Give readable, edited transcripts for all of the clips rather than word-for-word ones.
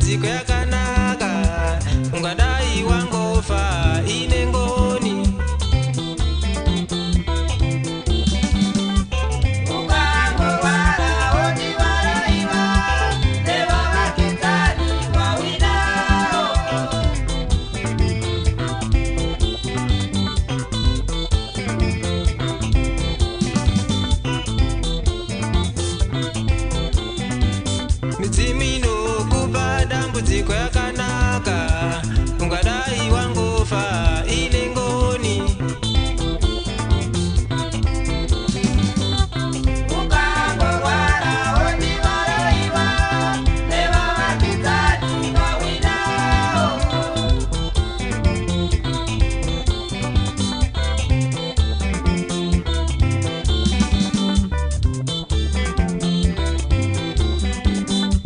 dambudziko yakanaka, ungadai wangofa ine ngoni. Midzimu inokupa dambudziko yakanaka, ungadai wangofa ine ngoni.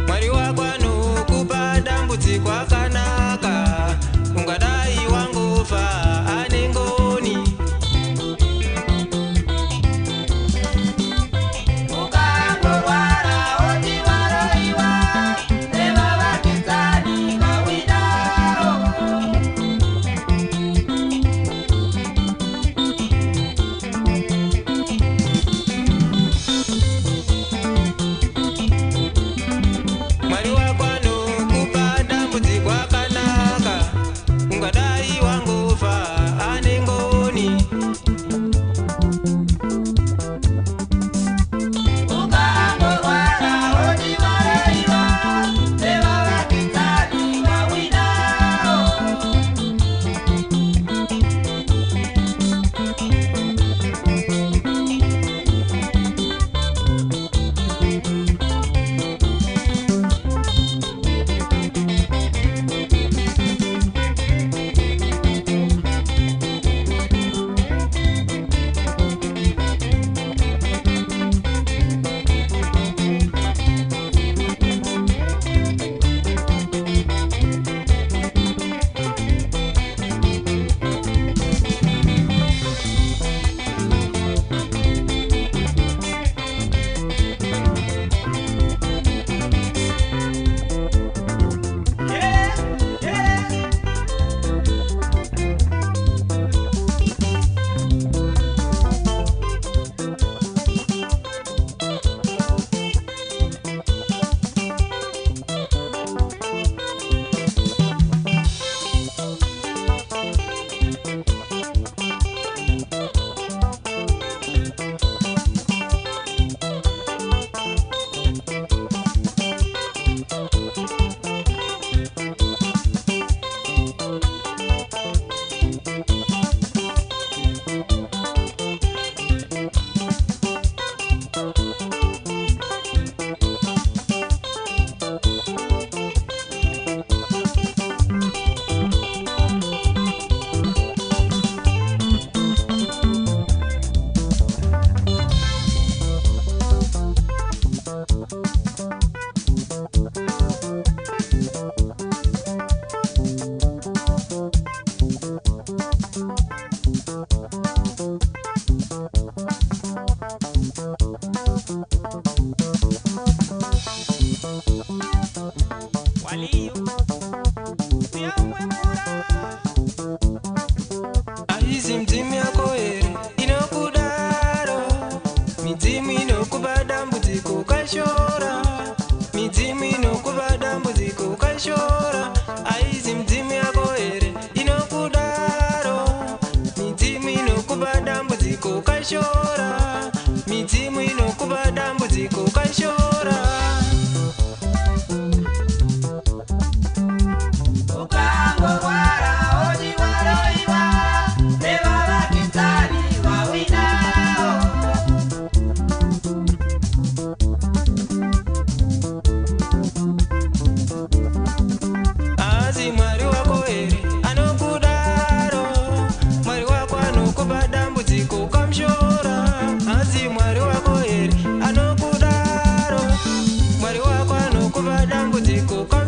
Mwari wako anokupa dambudziko yakanaka, ungadai wangofa ane ngoni. Mwari wako anokupa dambudziko yakanaka, ungadai wangofa ane ngoni. Aizi mdzimu yako ere inokudaro, midzimu inokupa dambudziko ukashora, midzimu inokupa dambudziko ukashora. Aizi mdzimu yako ere inokudaro, midzimu inokupa dambudziko ukashora, midzimu inokupa dambudziko ukashora. Mwari wako ere anokudaro, mwari wako anokupa dambudziko ukamshora. Asi mwari wako ere anokudaro, mwari wako anokupa dambudziko ukamshora.